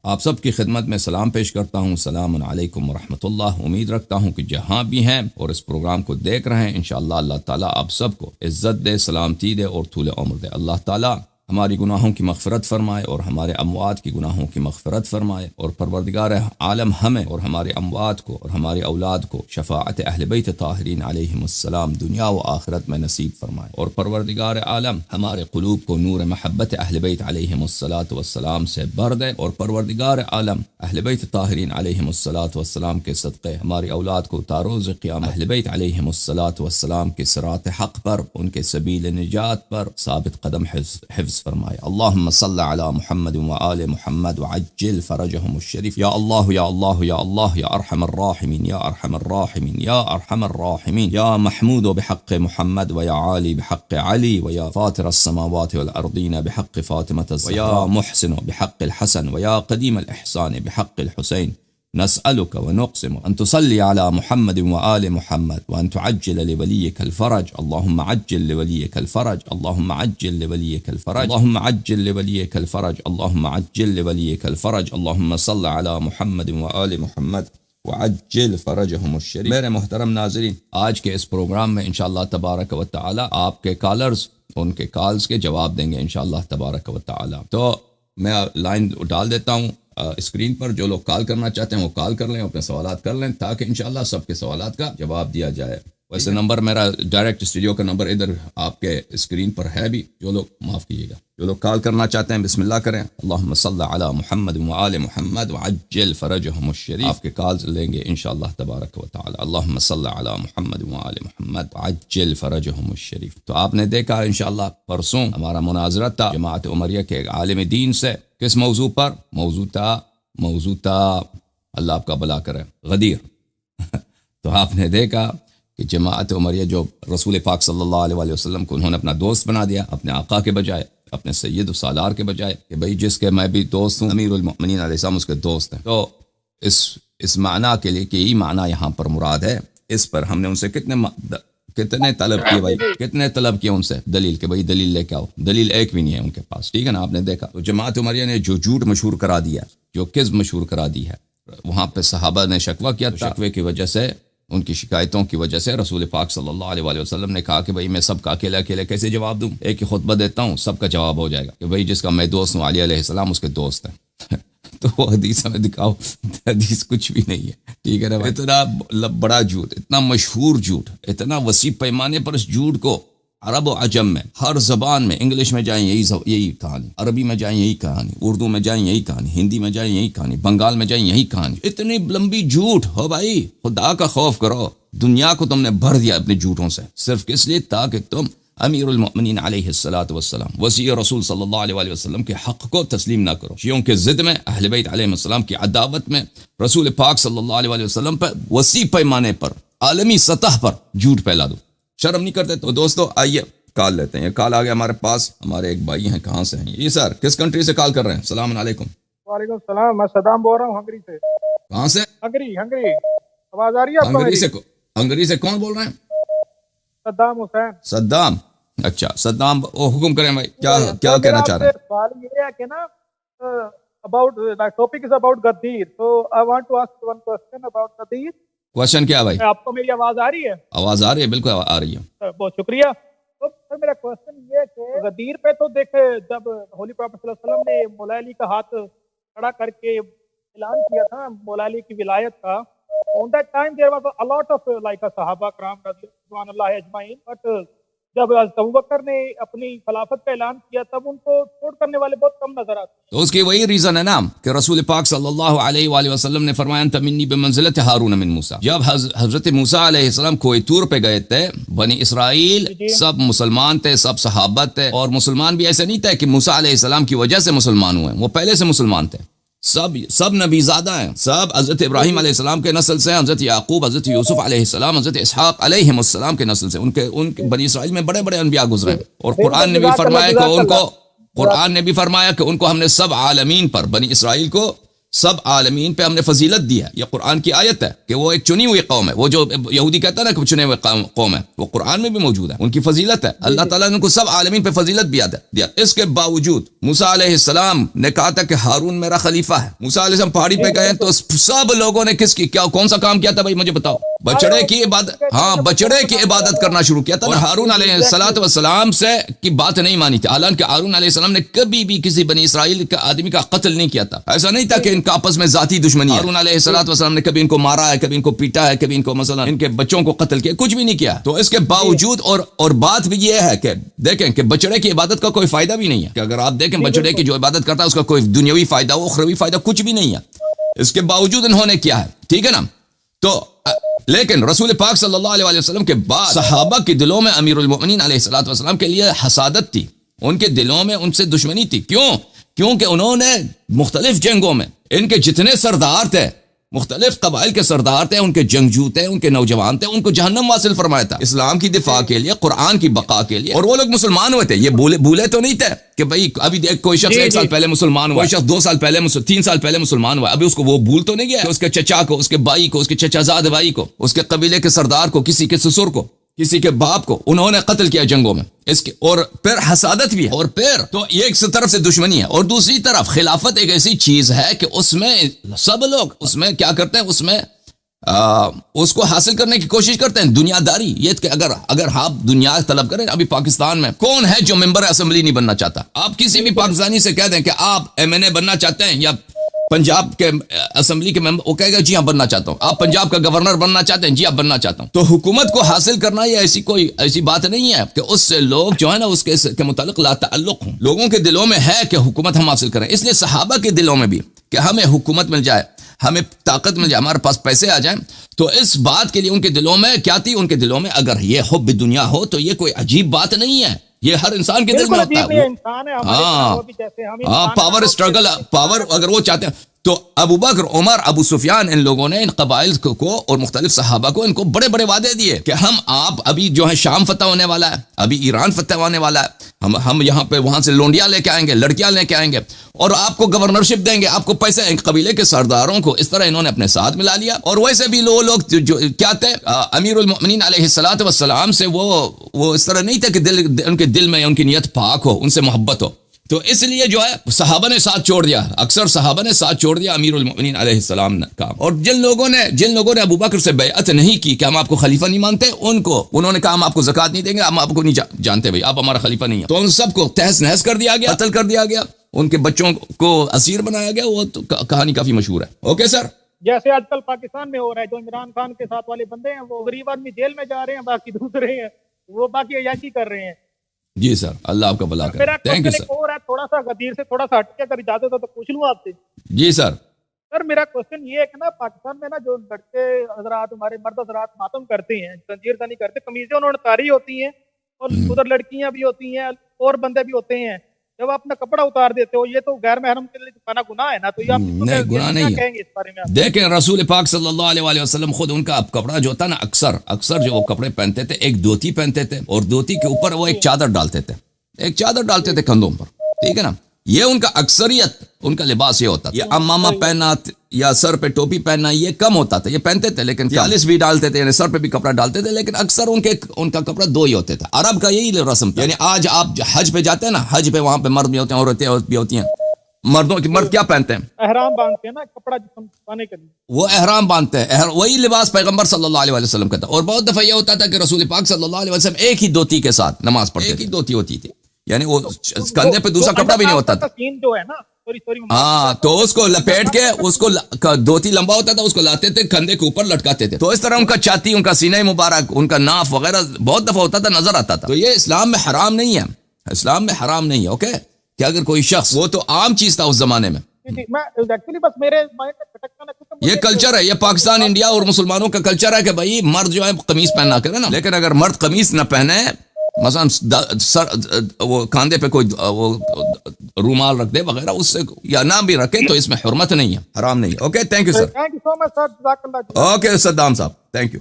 آپ سب کی خدمت میں سلام پیش کرتا ہوں۔ السلام علیکم ورحمۃ اللہ۔ امید رکھتا ہوں کہ جہاں بھی ہیں اور اس پروگرام کو دیکھ رہے ہیں، انشاءاللہ اللہ تعالیٰ آپ سب کو عزت دے، سلامتی دے اور طول عمر دے۔ اللہ تعالیٰ ہماری گناہوں کی مغفرت فرمائے اور ہمارے اموات کی گناہوں کی مغفرت فرمائے، اور پروردگار عالم ہمیں اور ہمارے اموات کو اور ہمارے اولاد کو شفاعت اہل بیت طاہرین علیہم السلام دنیا و آخرت میں نصیب فرمائے، اور پروردگار عالم ہمارے قلوب کو نور محبت اہل بیت علیہم السلام سے بھر دے، اور پروردگار عالم اہل بیت طاہرین علیہم السلام کے صدقے ہماری اولاد کو تاروز قیامت اہل بیت علیہم السلام کے صراط حق پر، ان کے سبیل نجات پر ثابت قدم حفظ فرمائے۔ اللہم صل علی محمد وآل محمد وعجل فرجہم الشریف۔ یا اللہ یا اللہ یا اللہ یا ارحم الراحمین یا ارحم الراحمین یا ارحم الراحمین، یا محمود بحق محمد ویا عالی بحق علی ویا فاطر السماوات والارضین بحق فاطمة الزہرا ویا محسن بحق الحسن ویا قدیم الاحسان بحق الحسین، نسألك ونقسم أن تصلي على محمد وآل محمد وأن تعجل لوليك الفرج. اللهم عجل لوليك الفرج، اللهم عجل لوليك الفرج، اللهم عجل لوليك الفرج، اللهم عجل لوليك الفرج. اللهم صل على محمد وآل محمد وعجل فرجهم الشریف۔ میرے محترم ناظرین، آج کے اس پروگرام میں انشاءاللہ تبارک و تعالی آپ کے کالرز ان کے کالز کے جواب دیں گے انشاءاللہ تبارک و تعالی۔ تو میں لائن ڈال دیتا ہوں اسکرین پر، جو لوگ کال کرنا چاہتے ہیں وہ کال کر لیں، اپنے سوالات کر لیں تاکہ انشاءاللہ سب کے سوالات کا جواب دیا جائے۔ ویسے نمبر میرا ڈائریکٹ اسٹوڈیو کا نمبر ادھر آپ کے اسکرین پر ہے بھی، جو لوگ معاف کیجیے گا، جو لوگ کال کرنا چاہتے ہیں بسم اللہ کریں۔ اللہم صل علی محمد وآل محمد وعجل فرجہم الشریف، آپ کے کالز لیں گے انشاءاللہ تبارک و تعالی۔ اللہم صل علی محمد وآل محمد وعجل فرجہم الشریف۔ تو آپ نے دیکھا انشاءاللہ پرسوں ہمارا مناظرہ تھا جماعت عمریہ کے ایک عالم دین سے، کس موضوع پر؟ موضوع تھا اللہ آپ کا بلا کرے، غدیر۔ تو آپ نے دیکھا کہ جماعت عمریہ جو رسول پاک صلی اللہ علیہ وسلم کو انہوں نے اپنا دوست بنا دیا، اپنے آقا کے بجائے، اپنے سید و سالار کے بجائے، کہ بھئی جس کے میں بھی دوست ہوں، امیر المؤمنین علیہ السلام اس کے دوست ہیں۔ تو اس معنی کے لیے کہ یہی معنی یہاں پر مراد ہے، اس پر ہم نے ان سے کتنے طلب کیے بھائی، کتنے طلب کیے ان سے دلیل، کہ بھئی دلیل لے کے آؤ، دلیل ایک بھی نہیں ہے ان کے پاس، ٹھیک ہے نا۔ آپ نے دیکھا تو جماعت عمریہ نے جو جھوٹ مشہور کرا دیا، جو کذب مشہور کرا دی ہے، وہاں پہ صحابہ نے شکوہ کیا، شکوے کی وجہ سے، ان کی شکایتوں کی وجہ سے رسول پاک صلی اللہ علیہ وسلم نے کہا کہ بھئی میں سب کا اکیلے کیسے جواب دوں، ایک ہی خطبہ دیتا ہوں سب کا جواب ہو جائے گا، کہ بھئی جس کا میں دوست ہوں علی علیہ السلام اس کے دوست ہیں۔ تو وہ حدیث ہمیں دکھاؤ، حدیث کچھ بھی نہیں ہے، ٹھیک ہے نا۔ اتنا بڑا جھوٹ، اتنا مشہور جھوٹ، اتنا وسیع پیمانے پر اس جھوٹ کو عرب و عجم میں ہر زبان میں، انگلش میں جائیں یہی کہانی، عربی میں جائیں یہی کہانی، اردو میں جائیں یہی کہانی، ہندی میں جائیں یہی کہانی، بنگال میں جائیں یہی کہانی۔ اتنی لمبی جھوٹ ہو بھائی، خدا کا خوف کرو، دنیا کو تم نے بھر دیا اپنے جھوٹوں سے، صرف کس لیے؟ تاکہ تم امیر المؤمنین علیہ السلام وصی رسول صلی اللہ علیہ وسلم کے حق کو تسلیم نہ کرو۔ شیعوں کے ضد میں، اہل بیت علیہ السلام کی عداوت میں، رسول پاک صلی اللہ علیہ وسلم پر وسیع پیمانے پر، عالمی سطح پر جھوٹ پھیلا دو، شرم نہیں کرتے؟ تو دوستو آئیے کال لیتے ہیں۔ یہ کال آ گیا ہمارے پاس، ہمارے ایک بھائی ہیں، کہاں سے ہیں یہ سر؟ کس کنٹری سے کال کر رہے ہیں؟ السلام علیکم۔ وعلیکم السلام، میں صدام بول رہا ہوں ہنگری سے۔ کہاں سے؟ ہنگری۔ آواز آ رہی ہے آپ کو؟ ہنگری سے کون بول رہے ہیں؟ Saddam Hussein. صدام، اچھا صدام، حکم کریں بھائی، کیا کہنا چاہ رہے ہیں؟ سوال یہ ہے کہ نا about the topic is about Ghadir, so I want to ask one question about Ghadir. Question کیا بھائی؟ آپ کو میری آواز آ رہی ہے؟ آواز آ رہی ہے، بالکل آ رہی ہے۔ بہت شکریہ۔ تو سر میرا کوشچن یہ ہے کہ غدیر پہ تو دیکھے جب ہولی پراپٹ صلی اللہ علیہ وسلم نے مولا علی کا ہاتھ کھڑا کر کے اعلان کیا تھا مولا علی کی ولایت کا، on that time there was a lot of like صحابہ کرام رضوان اللہ اجمعین، but جب ابوبکر نے اپنی خلافت کا اعلان کیا تب ان کو سپورٹ کرنے والے بہت کم نظر آتے ہیں۔ تو اس کی وہی ریزن ہے نا کہ رسول پاک صلی اللہ علیہ وآلہ وسلم نے فرمایا انت منی بمنزلت ہارون من موسیٰ۔ جب حضرت موسیٰ علیہ السلام کوئی طور پہ گئے تھے، بنی اسرائیل سب مسلمان تھے، سب صحابہ تھے، اور مسلمان بھی ایسے نہیں تھے کہ موسیٰ علیہ السلام کی وجہ سے مسلمان ہوئے، وہ پہلے سے مسلمان تھے، سب نبی زادہ ہیں، سب حضرت ابراہیم علیہ السلام کے نسل سے، حضرت یعقوب، حضرت یوسف علیہ السلام، حضرت اسحاق علیہ السلام کے نسل سے، ان کے بنی اسرائیل میں بڑے بڑے انبیاء گزرے، اور قرآن نے بھی فرمایا کہ ان کو ہم نے سب عالمین پر، بنی اسرائیل کو سب عالمین پہ ہم نے فضیلت دی ہے. یہ قرآن کی آیت ہے کہ وہ ایک چنی ہوئی قوم ہے. وہ جو یہودی کہتا ہے نا کہ چنے ہوئے قوم ہے, وہ قرآن میں بھی موجود ہے, ان کی فضیلت ہے. اللہ تعالیٰ نے ان کو سب عالمین پہ فضیلت بھی دیا. اس کے باوجود موسیٰ علیہ السلام نے کہا تھا کہ ہارون میرا خلیفہ ہے. موسیٰ علیہ السلام پہاڑی پہ گئے تو سب لوگوں نے کون سا کام کیا تھا بھائی مجھے بتاؤ؟ بچڑے کی عبادت, بچڑے کی عبادت کرنا شروع کیا تھا. اور ہارون علیہ السلام سے کی بات نہیں مانی تھی. حالانکہ ہارون علیہ السلام نے کبھی بھی کسی بنی اسرائیل کا آدمی کا قتل نہیں کیا تھا. ایسا نہیں تھا کہ ان کا آپس میں ذاتی دشمنی ہے. ہارون علیہ السلام نے کبھی ان کو مارا ہے, کبھی ان کو پیٹا ہے, کبھی ان کو مثلا ان کے بچوں کو قتل کیا, کچھ بھی نہیں کیا. تو اس کے باوجود اور بات بھی یہ ہے کہ دیکھیں کہ بچڑے کی عبادت کا کوئی فائدہ بھی نہیں ہے. کہ اگر آپ دیکھیں بچڑے کی جو عبادت کرتا ہے اس کا کوئی دنیاوی فائدہ اخروی فائدہ کچھ بھی نہیں ہے. اس کے باوجود انہوں نے کیا ہے, ٹھیک ہے نا. تو لیکن رسول پاک صلی اللہ علیہ وسلم کے بعد صحابہ کے دلوں میں امیر المؤمنین علیہ الصلوۃ والسلام کے لیے حسادت تھی. ان کے دلوں میں ان سے دشمنی تھی. کیونکہ انہوں نے مختلف جنگوں میں ان کے جتنے سردار تھے, مختلف قبائل کے سردار تھے, ان کے جنگجو تھے, ان کے نوجوان تھے, ان کو جہنم واصل فرمایا تھا اسلام کی دفاع کے لیے, قرآن کی بقا کے لیے. اور وہ لوگ مسلمان ہوئے تھے. یہ بھولے تو نہیں تھے کہ بھئی ابھی کوئی شخص 1 سال پہلے مسلمان ہوا, کوئی شخص 2 سال پہلے 3 سال پہلے مسلمان ہوا, ابھی اس کو وہ بھول تو نہیں گیا کہ اس کے چچا کو, اس کے بھائی کو, اس کے چچا زاد بھائی کو, اس کے قبیلے کے سردار کو, کسی کے سسر کو, کسی کے باپ کو انہوں نے قتل کیا جنگوں میں. اس کے اور پھر حسادت بھی ہے, اور پھر تو یہ ایک طرف سے دشمنی ہے, اور دوسری طرف خلافت ایک ایسی چیز ہے کہ اس میں سب لوگ اس میں کیا کرتے ہیں, اس میں اس کو حاصل کرنے کی کوشش کرتے ہیں. دنیا داری یہ کہ اگر آپ دنیا طلب کریں, ابھی پاکستان میں کون ہے جو ممبر اسمبلی نہیں بننا چاہتا؟ آپ کسی بھی پاکستانی سے کہہ دیں کہ آپ MNA بننا چاہتے ہیں یا پنجاب کے اسمبلی کے ممبر, وہ کہے گا جی ہاں بننا چاہتا ہوں. آپ پنجاب کا گورنر بننا چاہتے ہیں, جی ہاں بننا چاہتا ہوں. تو حکومت کو حاصل کرنا یہ ایسی بات نہیں ہے کہ اس سے لوگ جو ہے نا اس کے متعلق لا تعلق ہوں. لوگوں کے دلوں میں ہے کہ حکومت ہم حاصل کریں. اس لیے صحابہ کے دلوں میں بھی کہ ہمیں حکومت مل جائے, ہمیں طاقت مل جائے, ہمارے پاس پیسے آ جائیں. تو اس بات کے لیے ان کے دلوں میں کیا تھی, ان کے دلوں میں اگر یہ حب دنیا ہو تو یہ کوئی عجیب بات نہیں ہے. یہ ہر انسان کے دل میں ہوتا ہے. ہاں, پاور اسٹرگل, پاور اگر وہ چاہتے ہیں تو ابو بکر, عمر, ابو سفیان, ان لوگوں نے ان قبائل کو اور مختلف صحابہ کو ان کو بڑے بڑے وعدے دیے کہ آپ ابھی جو ہے شام فتح ہونے والا ہے, ابھی ایران فتح ہونے والا ہے, ہم یہاں پہ وہاں سے لونڈیاں لے کے آئیں گے, لڑکیاں لے کے آئیں گے, اور آپ کو گورنرشپ دیں گے, آپ کو پیسے. قبیلے کے سرداروں کو اس طرح انہوں نے اپنے ساتھ ملا لیا. اور ویسے بھی لوگ جو کیا تھے, امیر المؤمنین علیہ الصلوۃ والسلام سے وہ اس طرح نہیں تھے کہ ان کے دل میں ان کی نیت پاک ہو, ان سے محبت ہو. تو اس لیے جو ہے صحابہ نے ساتھ چھوڑ دیا, اکثر صحابہ نے ساتھ چھوڑ دیا امیر المؤمنین علیہ السلام کا. اور جن لوگوں نے ابو بکر سے بیعت نہیں کی کہ ہم آپ کو خلیفہ نہیں مانتے, انہوں نے کہا ہم آپ کو زکوٰۃ نہیں دیں گے, ہم آپ کو نہیں جانتے بھائی, آپ ہمارا خلیفہ نہیں ہیں. تو ان سب کو تہس نہس کر دیا گیا, قتل کر دیا گیا, ان کے بچوں کو اسیر بنایا گیا. وہ تو کہانی کافی مشہور ہے. اوکے سر, جیسے آج کل پاکستان میں ہو رہا ہے, جو عمران خان کے ساتھ والے بندے ہیں وہ غریب آدمی جیل میں جا رہے ہیں, باقی دوسرے ہیں وہ باقی عیاشی کر رہے ہیں. جی سر, اللہ آپ کا بھلا کرے. Thank you sir. تھوڑا سا غدیر سے تھوڑا سا ہٹ کے اگر اجازت ہو تو پوچھ لوں آپ سے. جی سر. سر میرا کوشچن یہ ہے کہ نا پاکستان میں نا جو لڑکے حضرات, ہمارے مرد حضرات ماتم کرتے ہیں, زنجیر زنی کرتے, قمیضیں انہوں نے اتاری ہوتی ہیں, اور ادھر لڑکیاں بھی ہوتی ہیں اور بندے بھی ہوتے ہیں. جب آپ اپنا کپڑا اتار دیتے ہو, یہ تو غیر محرم کے لیے پانا گناہ ہے نا, تو یہ آپ نہیں گناہ نہیں ہے. اس بارے میں دیکھیں رسول پاک صلی اللہ علیہ وسلم خود ان کا کپڑا جو تھا نا, اکثر جو وہ کپڑے پہنتے تھے, ایک دھوتی پہنتے تھے, اور دھوتی کے اوپر وہ ایک چادر ڈالتے تھے, کندھوں پر, ٹھیک ہے نا. یہ ان کا اکثریت, ان کا لباس یہ ہوتا تھا. یہ امامہ پہننا یا سر پہ ٹوپی پہننا یہ کم ہوتا تھا. یہ پہنتے تھے لیکن چالیس بھی ڈالتے تھے, یعنی سر پہ بھی کپڑا ڈالتے تھے, لیکن اکثر ان کا کپڑا 2 ہی ہوتے تھا. عرب کا یہی رسم تھا. یعنی آج آپ حج پہ جاتے ہیں نا, حج پہ وہاں پہ مرد بھی ہوتے ہیں, عورتیں بھی ہوتی ہیں. مرد کیا پہنتے ہیں, احرام باندھتے ہیں نا, کپڑا چھپانے کے لیے وہ احرام باندھتے ہیں. وہی لباس پیغمبر صلی اللہ علیہ وسلم کا تھا. اور بہت دفعہ یہ ہوتا تھا کہ رسول پاک صلی اللہ علیہ وسلم ایک ہی دھوتی کے ساتھ نماز پڑھتے, ایک ہی دھوتی ہوتی تھی, یعنی وہ کندھے پہ دوسرا کپڑا بھی نہیں ہوتا تھا. جو ہے نا, ہاں, تو اس کو لپیٹ کے, اس کو دھوتی لمبا ہوتا تھا, اس کو لاتے تھے, کندھے کے اوپر لٹکاتے تھے. تو اس طرح ان کا چھاتی, ان کا سینہ مبارک, ان کا ناف وغیرہ بہت دفعہ ہوتا تھا, نظر آتا تھا. تو یہ اسلام میں حرام نہیں ہے, اسلام میں حرام نہیں ہے. اوکے, کہ اگر کوئی شخص, وہ تو عام چیز تھا اس زمانے میں. یہ کلچر ہے, یہ پاکستان, انڈیا اور مسلمانوں کا کلچر ہے کہ بھائی مرد جو ہے قمیص پہننا کرے نا. لیکن اگر مرد قمیص نہ پہنے, مثلا وہ کاندھے پہ کوئی وہ رومال رکھ دے وغیرہ, اس سے یا نہ بھی رکھے, تو اس میں حرمت نہیں ہے, حرام نہیں ہے. Okay, thank you sir. Thank you so much sir. Okay Saddam صاحب, تھینک یو.